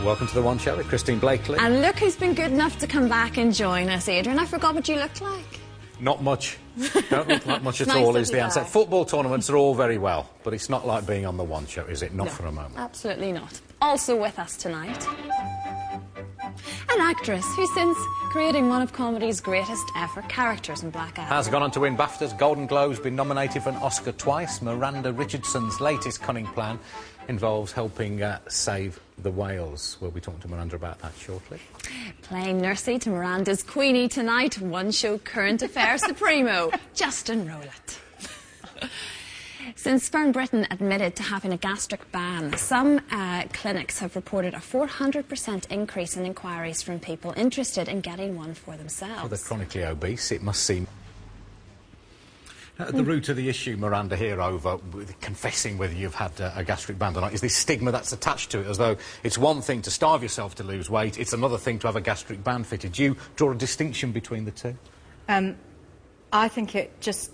Welcome to The One Show with Christine Blakely. And look who's been good enough to come back and join us, Adrian. I forgot what you looked like. Not much. Don't look like much at Nice all of is you the answer. back. Football tournaments are all very well, but it's not like being on The One Show, is it? Not for a moment. Absolutely not. Also with us tonight, an actress who's since creating one of comedy's greatest ever characters in Black Adam. Has gone on to win BAFTAs, Golden Globes, been nominated for an Oscar twice. Miranda Richardson's latest cunning plan involves helping save the whales. We'll be talking to Miranda about that shortly. Playing nursery to Miranda's Queenie tonight, One Show current affairs supremo, Justin Rowlett. Since Fern Britain admitted to having a gastric ban, some clinics have reported a 400% increase in inquiries from people interested in getting one for themselves. For the chronically obese, it must seem... At the root of the issue, Miranda, here over confessing whether you've had a gastric ban or not, is this stigma that's attached to it, as though it's one thing to starve yourself to lose weight, it's another thing to have a gastric band fitted. Do you draw a distinction between the two? I think it just...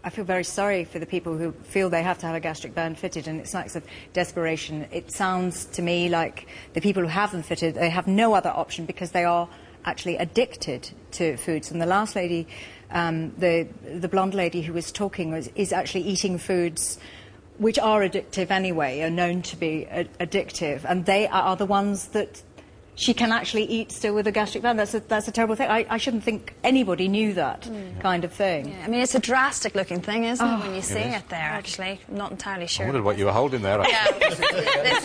I feel very sorry for the people who feel they have to have a gastric band fitted, and it's acts of desperation. It sounds to me like the people who have them fitted, they have no other option because they are actually addicted to foods. And the last lady, the blonde lady who was talking, is actually eating foods which are addictive anyway, are known to be addictive, and they are the ones that she can actually eat still with a gastric band. That's a terrible thing. I shouldn't think anybody knew that kind of thing. Yeah, I mean, it's a drastic looking thing, isn't it, when you see it there, actually? I'm not entirely sure. I wondered what you were holding there. Yeah, this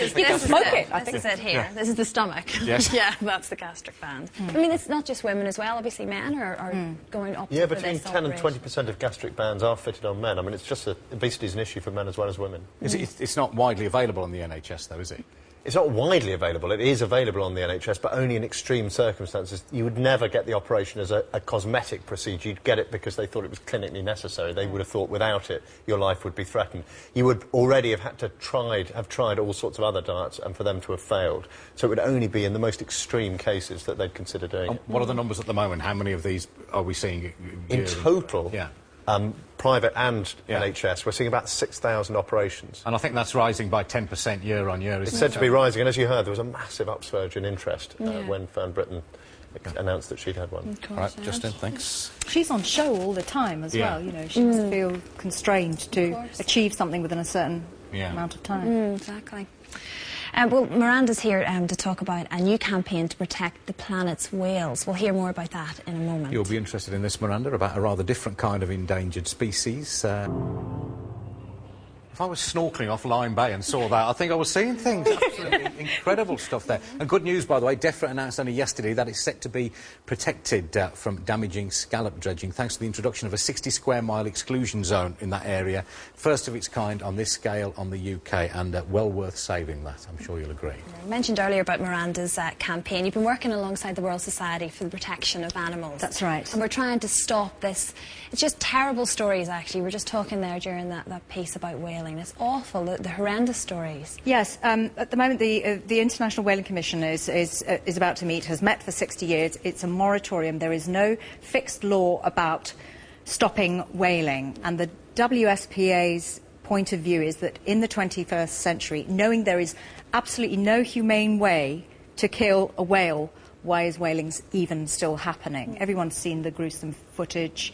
is it here. Yeah. This is the stomach. Yes. Yeah, that's the gastric band. I mean, it's not just women as well. Obviously, men are going up Yeah, for between this 10 and operation. 20% of gastric bands are fitted on men. I mean, it's just obesity is an issue for men as well as women. It's not widely available on the NHS, though, is it? It's not widely available. It is available on the NHS, but only in extreme circumstances. You would never get the operation as a cosmetic procedure. You'd get it because they thought it was clinically necessary. They would have thought without it, your life would be threatened. You would already have had to have tried all sorts of other diets and for them to have failed. So it would only be in the most extreme cases that they'd consider doing it. What are the numbers at the moment? How many of these are we seeing? In total? Yeah. Private and NHS, we're seeing about 6,000 operations. And I think that's rising by 10% year on year, isn't it? It's said to be rising, and as you heard, there was a massive upsurge in interest when Fern Britain announced that she'd had one. All right, Justin, thanks. She's on show all the time as well, you know. She must feel constrained to achieve something within a certain amount of time. Exactly. Well, Miranda's here to talk about a new campaign to protect the planet's whales. We'll hear more about that in a moment. You'll be interested in this, Miranda, about a rather different kind of endangered species. If I was snorkelling off Lyme Bay and saw that, I think I was seeing things. Absolutely incredible stuff there. And good news, by the way, DEFRA announced only yesterday that it's set to be protected from damaging scallop dredging, thanks to the introduction of a 60-square-mile exclusion zone in that area. First of its kind on this scale on the UK, and well worth saving that, I'm sure you'll agree. You mentioned earlier about Miranda's campaign. You've been working alongside the Royal Society for the Protection of Animals. That's right. And we're trying to stop this. It's just terrible stories, actually. We were just talking there during that piece about whaling. It's awful, the horrendous stories. Yes, at the moment the International Whaling Commission is about to meet, has met for 60 years. It's a moratorium. There is no fixed law about stopping whaling, and the WSPA's point of view is that in the 21st century, knowing there is absolutely no humane way to kill a whale, why is whaling even still happening? Everyone's seen the gruesome footage.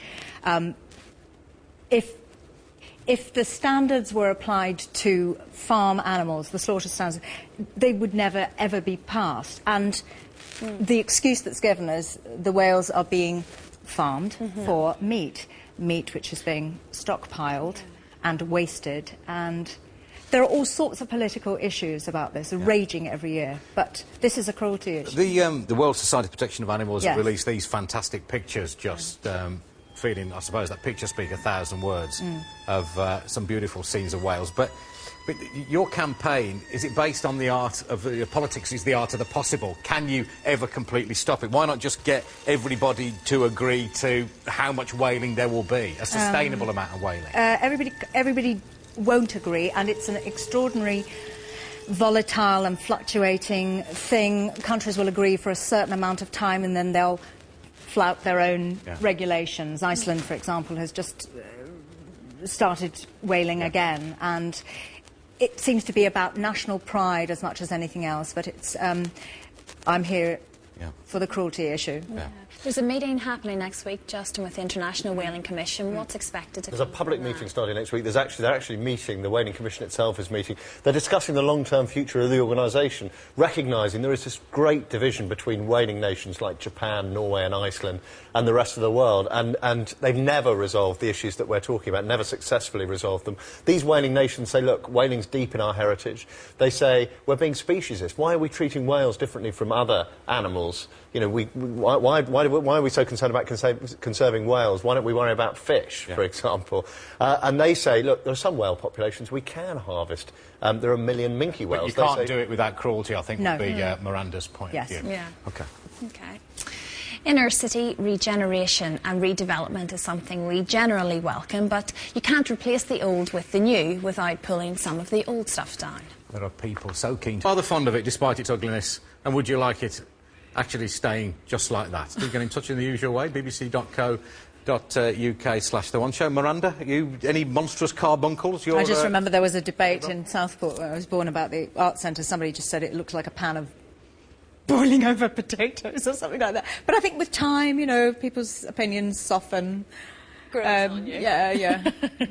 If the standards were applied to farm animals, the slaughter standards, they would never, ever be passed. And the excuse that's given is the whales are being farmed for meat which is being stockpiled and wasted. And there are all sorts of political issues about this, raging every year. But this is a cruelty issue. The World Society for Protection of Animals have released these fantastic pictures just... feeling, I suppose, that picture speak 1,000 words of some beautiful scenes of whales. But your campaign, is it based on the art of... politics is the art of the possible. Can you ever completely stop it? Why not just get everybody to agree to how much whaling there will be, a sustainable amount of whaling? Everybody won't agree, and it's an extraordinary... volatile and fluctuating thing. Countries will agree for a certain amount of time, and then they'll flout their own regulations. Iceland, for example, has just started whaling again, and it seems to be about national pride as much as anything else, but it's, I'm here for the cruelty issue. Yeah. There's a meeting happening next week, Justin, with the International Whaling Commission. What's expected to There's a public meeting starting next week. They're actually meeting, the Whaling Commission itself is meeting. They're discussing the long-term future of the organisation, recognising there is this great division between whaling nations like Japan, Norway and Iceland and the rest of the world, and they've never resolved the issues that we're talking about, never successfully resolved them. These whaling nations say, look, whaling's deep in our heritage. They say, we're being speciesist. Why are we treating whales differently from other animals? You know, why are we so concerned about conserving whales? Why don't we worry about fish, for example? And they say, look, there are some whale populations we can harvest. There are 1 million minke whales. But you can't do it without cruelty, I think, would be Miranda's point of view. Yeah. OK. OK. Inner city regeneration and redevelopment is something we generally welcome, but you can't replace the old with the new without pulling some of the old stuff down. There are people so keen to... Rather fond of it, despite its ugliness, and would you like it actually staying just like that? Do get in touch in the usual way, bbc.co.uk/The One Show. Miranda, any monstrous carbuncles? I just remember there was a debate in Southport where I was born about the art centre. Somebody just said it looked like a pan of boiling over potatoes or something like that. But I think with time, you know, people's opinions soften. Yeah.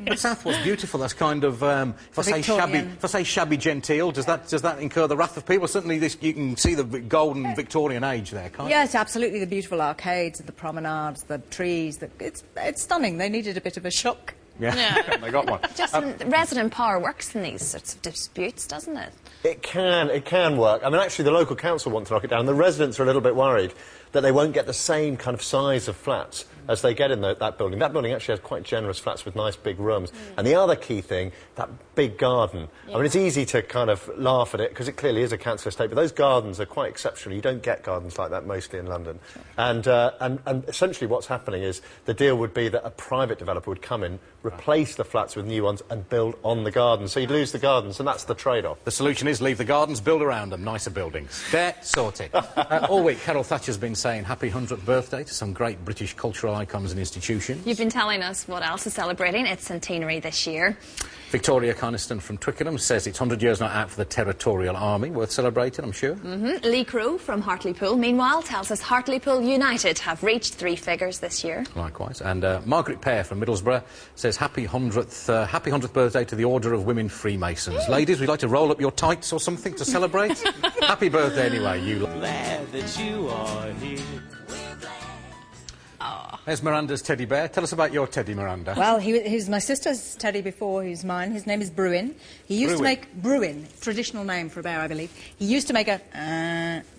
But Southport's beautiful. That's kind of if I say shabby genteel, does that incur the wrath of people? Certainly, you can see the golden Victorian age there, can't you? Yes, absolutely. The beautiful arcades, the promenades, the trees. It's stunning. They needed a bit of a shock. Yeah. They got one. Justin, resident power works in these sorts of disputes, doesn't it? It can work. I mean, actually, the local council want to knock it down. The residents are a little bit worried that they won't get the same kind of size of flats as they get in that building. That building actually has quite generous flats with nice big rooms. And the other key thing, that big garden. I mean, it's easy to kind of laugh at it because it clearly is a council estate, but those gardens are quite exceptional. You don't get gardens like that mostly in London. And essentially what's happening is the deal would be that a private developer would come in, replace the flats with new ones and build on the gardens. So you'd lose the gardens, and that's the trade-off. The solution is leave the gardens, build around them, nicer buildings. There, sorted. All week, Carol Thatcher's been saying happy 100th birthday to some great British cultural icons and institutions. You've been telling us what else is celebrating its centenary this year. Victoria Coniston from Twickenham says it's 100 years not out for the Territorial Army. Worth celebrating, I'm sure. Lee Crow from Hartlepool, meanwhile, tells us Hartlepool United have reached 3 figures this year. Likewise. And Margaret Pear from Middlesbrough says happy 100th birthday to the Order of Women Freemasons. Ladies, we'd like to roll up your tights or something to celebrate. Happy birthday anyway, you. Glad that you are here. There's Miranda's teddy bear. Tell us about your teddy, Miranda. Well, he was my sister's teddy before he was mine. His name is Bruin. He used to make... Bruin, traditional name for a bear, I believe. He used to make a...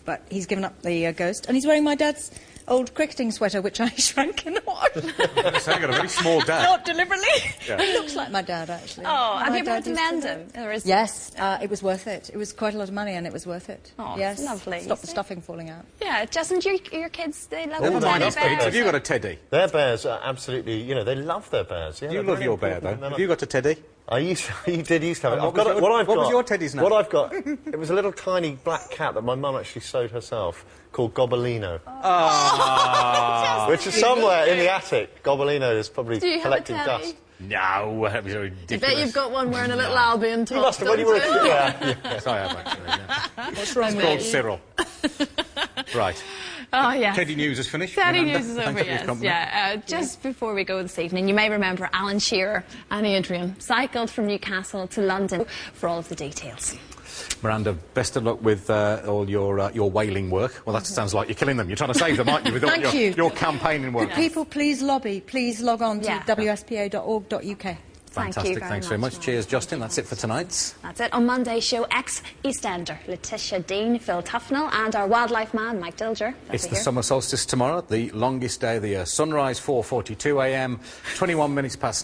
but he's given up the ghost. And he's wearing my dad's old cricketing sweater, which I shrank in the wash. I've got a very small dad. Not deliberately. Yeah. He looks like my dad, actually. Oh, have you ever had to mend him? Yes, it was worth it. It was quite a lot of money, and it was worth it. Oh, yes, lovely. Stop the stuffing falling out. Yeah, Justin, your kids, they love Never mind us, teddy Pete. bears. Have you got a teddy? Their bears are absolutely, you know, they love their bears. Yeah, You love your bear, though. Have you got a teddy? You did used to have it. What was your teddy's name? What I've got, it was a little tiny black cat that my mum actually sewed herself, called Gobbolino. Oh. Which is somewhere in the attic. Gobbolino is probably collecting have a teddy? dust. No, that was ridiculous. I bet you've got one wearing a little Albion top. You must have when you were a kid. Yeah. Yes, I have, actually. Yeah. What's wrong It's called Cyril. Right. Oh, yes. Teddy News is finished. Teddy Miranda. News is over, Thanks for your yes. company. Yeah, just before we go this evening, you may remember Alan Shearer and Adrian cycled from Newcastle to London for all of the details. Miranda, best of luck with all your whaling work. Well, that sounds like you're killing them. You're trying to save them, aren't you, with all your campaigning work? Could people please lobby? Please log on to wspa.org.uk. Fantastic. Thanks very much. Cheers, Justin. That's it for tonight. That's it. On Monday's show, ex-EastEnder Letitia Dean, Phil Tufnell and our wildlife man, Mike Dilger. It's the summer solstice tomorrow, the longest day of the year. Sunrise 4:42 a.m, 21 minutes past